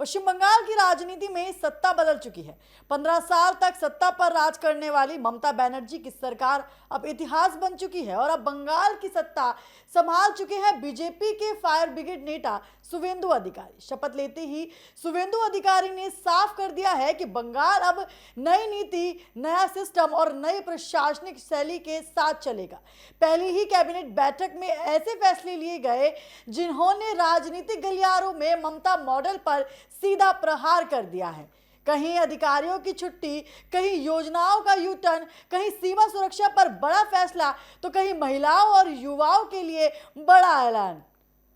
पश्चिम बंगाल की राजनीति में सत्ता बदल चुकी है। 15 साल तक सत्ता पर राज करने वाली ममता बनर्जी की सरकार अब इतिहास बन चुकी है और अब बंगाल की सत्ता संभाल चुके हैं बीजेपी के फायर ब्रिगेड नेता शुवेंदु अधिकारी। शपथ लेते ही शुवेंदु अधिकारी ने साफ कर दिया है कि बंगाल अब नई नीति, नया सिस्टम और नई प्रशासनिक शैली के साथ चलेगा। पहली ही कैबिनेट बैठक में ऐसे फैसले लिए गए जिन्होंने राजनीतिक गलियारों में ममता मॉडल पर सीधा प्रहार कर दिया है। कहीं अधिकारियों की छुट्टी, कहीं योजनाओं का यू टर्न, कहीं सीमा सुरक्षा पर बड़ा फैसला, तो कहीं महिलाओं और युवाओं के लिए बड़ा ऐलान।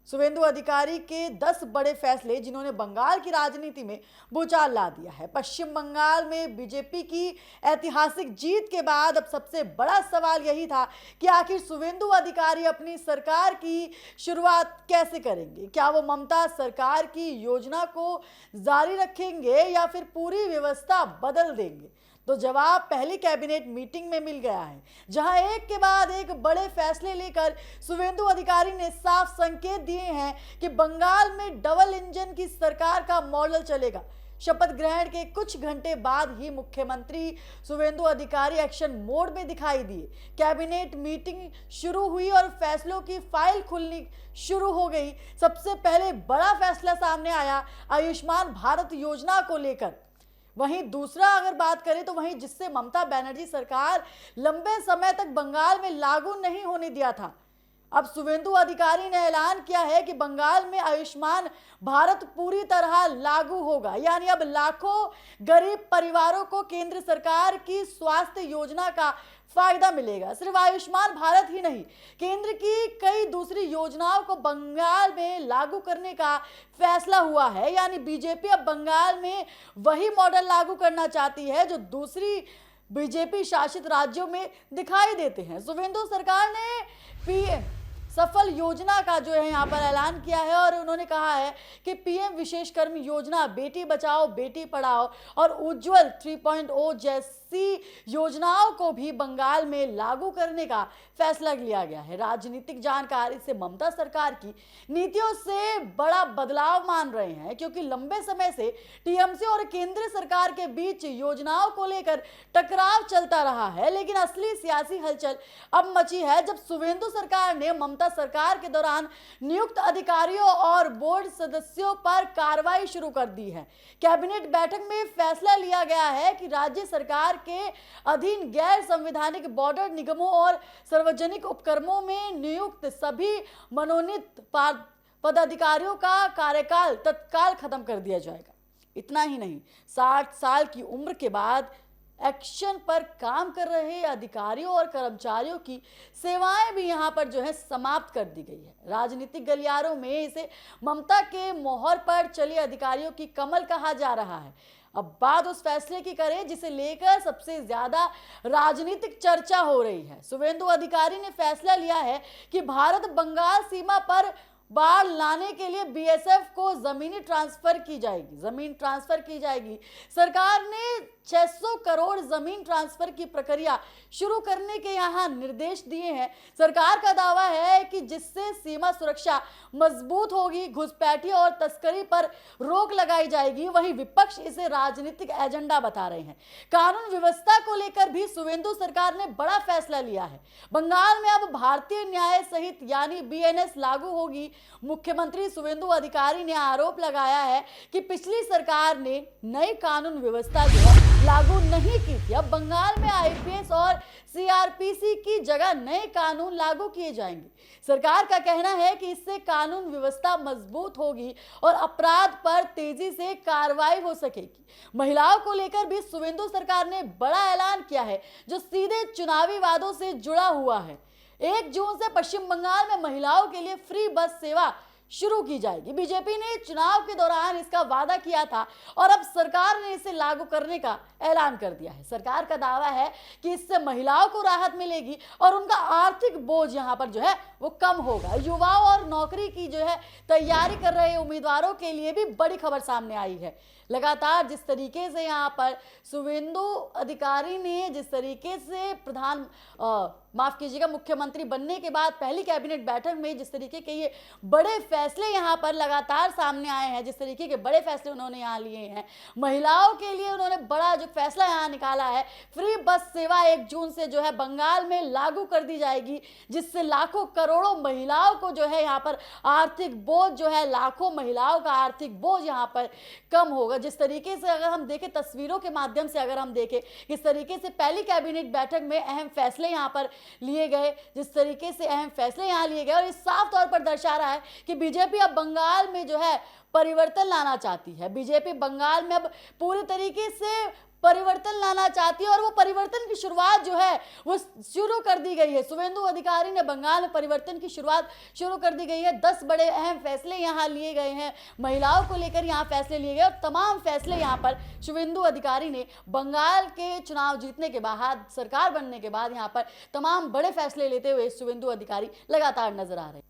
शुवेंदु अधिकारी के 10 बड़े फैसले जिन्होंने बंगाल की राजनीति में भूचाल ला दिया है। पश्चिम बंगाल में बीजेपी की ऐतिहासिक जीत के बाद अब सबसे बड़ा सवाल यही था कि आखिर शुवेंदु अधिकारी अपनी सरकार की शुरुआत कैसे करेंगे। क्या वो ममता सरकार की योजना को जारी रखेंगे या फिर पूरी व्यवस्था बदल देंगे? तो जवाब पहली कैबिनेट मीटिंग में मिल गया है, जहां एक के बाद एक बड़े फैसले लेकर शुवेंदु अधिकारी ने साफ संकेत दिए हैं कि बंगाल में डबल इंजन की सरकार का मॉडल चलेगा। शपथ ग्रहण के कुछ घंटे बाद ही मुख्यमंत्री शुवेंदु अधिकारी एक्शन मोड में दिखाई दिए। कैबिनेट मीटिंग शुरू हुई और फैसलों की फाइल खुलनी शुरू हो गई। सबसे पहले बड़ा फैसला सामने आया आयुष्मान भारत योजना को लेकर। वहीं दूसरा अगर बात करें तो वहीं जिससे ममता बनर्जी सरकार लंबे समय तक बंगाल में लागू नहीं होने दिया था, अब शुवेंदु अधिकारी ने ऐलान किया है कि बंगाल में आयुष्मान भारत पूरी तरह लागू होगा। यानी अब लाखों गरीब परिवारों को केंद्र सरकार की स्वास्थ्य योजना का फायदा मिलेगा। सिर्फ आयुष्मान भारत ही नहीं, केंद्र की कई दूसरी योजनाओं को बंगाल में लागू करने का फैसला हुआ है। यानी बीजेपी अब बंगाल में वही मॉडल लागू करना चाहती है जो दूसरी बीजेपी शासित राज्यों में दिखाई देते हैं। शुवेंदु सरकार ने पीएम सफल योजना का जो है यहाँ पर ऐलान किया है और उन्होंने कहा है कि पीएम विशेष कर्मी योजना, बेटी बचाओ बेटी पढ़ाओ और उज्जवल 3.0 जैसी योजनाओं को भी बंगाल में लागू करने का फैसला लिया गया है। राजनीतिक जानकार इसे ममता सरकार की नीतियों से बड़ा बदलाव मान रहे हैं, क्योंकि लंबे समय से टीएमसी और केंद्र सरकार के बीच योजनाओं को लेकर टकराव चलता रहा है। लेकिन असली सियासी हलचल अब मची है जब शुवेंदु सरकार ने ममता सरकार के दौरान नियुक्त अधिकारियों और बोर्ड सदस्यों पर कार्रवाई शुरू कर दी है। कैबिनेट बैठक में फैसला लिया गया है कि राज्य सरकार के अधीन गैर संवैधानिक बॉर्डर निगमों और सार्वजनिक उपक्रमों में नियुक्त सभी मनोनीत पदाधिकारियों का कार्यकाल तत्काल खत्म कर दिया जाएगा। इतना ही नहीं, 60 साल की उम्र के बाद एक्शन पर काम कर रहे अधिकारियों और कर्मचारियों की सेवाएं भी यहां पर जो है समाप्त कर दी गई है। राजनीतिक गलियारों में इसे ममता के मोहर पर चले अधिकारियों की कमल कहा जा रहा है। अब बात उस फैसले की करें जिसे लेकर सबसे ज्यादा राजनीतिक चर्चा हो रही है। शुवेंदु अधिकारी ने फैसला लिया है कि भारत बंगाल सीमा पर बाढ़ लाने के लिए बीएसएफ को जमीन ट्रांसफर की जाएगी। सरकार ने 600 करोड़ जमीन ट्रांसफर की प्रक्रिया शुरू करने के यहां निर्देश दिए हैं। सरकार का दावा है कि जिससे सीमा सुरक्षा मजबूत होगी, घुसपैठी और तस्करी पर रोक लगाई जाएगी। वहीं विपक्ष इसे राजनीतिक एजेंडा बता रहे हैं। कानून व्यवस्था को लेकर भी शुवेंदु सरकार ने बड़ा फैसला लिया है। बंगाल में अब भारतीय न्याय संहित यानी बीएनएस लागू होगी। मुख्यमंत्री शुवेंदु अधिकारी ने आरोप लगाया है कि पिछली सरकार ने नई कानून व्यवस्था जो है लागू नहीं की थी। अब बंगाल में आईपीएस और सीआरपीसी की जगह नए कानून लागू किए जाएंगे। सरकार का कहना है कि इससे कानून व्यवस्था मजबूत होगी और अपराध पर तेजी से कार्रवाई हो सकेगी। महिलाओं को लेकर भी शुवेंदु सरकार ने बड़ा ऐलान किया है जो सीधे चुनावी वादों से जुड़ा हुआ है। 1 जून से पश्चिम बंगाल में महिलाओं के लिए फ्री बस सेवा शुरू की जाएगी। बीजेपी ने चुनाव के दौरान इसका वादा किया था और अब सरकार ने इसे लागू करने का ऐलान कर दिया है। सरकार का दावा है कि इससे महिलाओं को राहत मिलेगी और उनका आर्थिक बोझ यहां पर जो है वो कम होगा। युवाओं और नौकरी की जो है तैयारी कर रहे उम्मीदवारों के लिए भी बड़ी खबर सामने आई है। लगातार जिस तरीके से यहाँ पर शुवेंदु अधिकारी ने जिस तरीके से माफ कीजिएगा मुख्यमंत्री बनने के बाद पहली कैबिनेट बैठक में जिस तरीके के ये बड़े फैसले यहाँ पर लगातार सामने आए हैं, जिस तरीके के बड़े फैसले उन्होंने यहाँ लिए हैं, महिलाओं के लिए उन्होंने बड़ा जो फैसला यहाँ निकाला है, फ्री बस सेवा 1 जून से जो है बंगाल में लागू कर दी जाएगी, जिससे लाखों करोड़ों महिलाओं को जो है यहाँ पर आर्थिक बोझ जो है, लाखों महिलाओं का आर्थिक बोझ यहाँ पर कम होगा। जिस तरीके से अगर हम देखें तस्वीरों के माध्यम से, अगर हम देखें किस तरीके से पहली कैबिनेट बैठक में अहम फैसले यहाँ पर लिए गए, जिस तरीके से अहम फैसले यहाँ लिए गए, और इस साफ तौर पर दर्शा रहा है कि बीजेपी अब बंगाल में जो है परिवर्तन लाना चाहती है। बीजेपी बंगाल में अब पूरी तरीके से परिवर्तन लाना चाहती है और वो परिवर्तन की शुरुआत जो है वो शुरू कर दी गई है। शुवेंदु अधिकारी ने बंगाल में परिवर्तन की शुरुआत शुरू कर दी गई है। 10 बड़े अहम फैसले यहाँ लिए गए हैं, महिलाओं को लेकर यहाँ फैसले लिए गए और तमाम फैसले यहाँ पर शुवेंदु अधिकारी ने बंगाल के चुनाव जीतने के बाद, सरकार बनने के बाद यहाँ पर तमाम बड़े फैसले लेते हुए शुवेंदु अधिकारी लगातार नजर आ रहे हैं।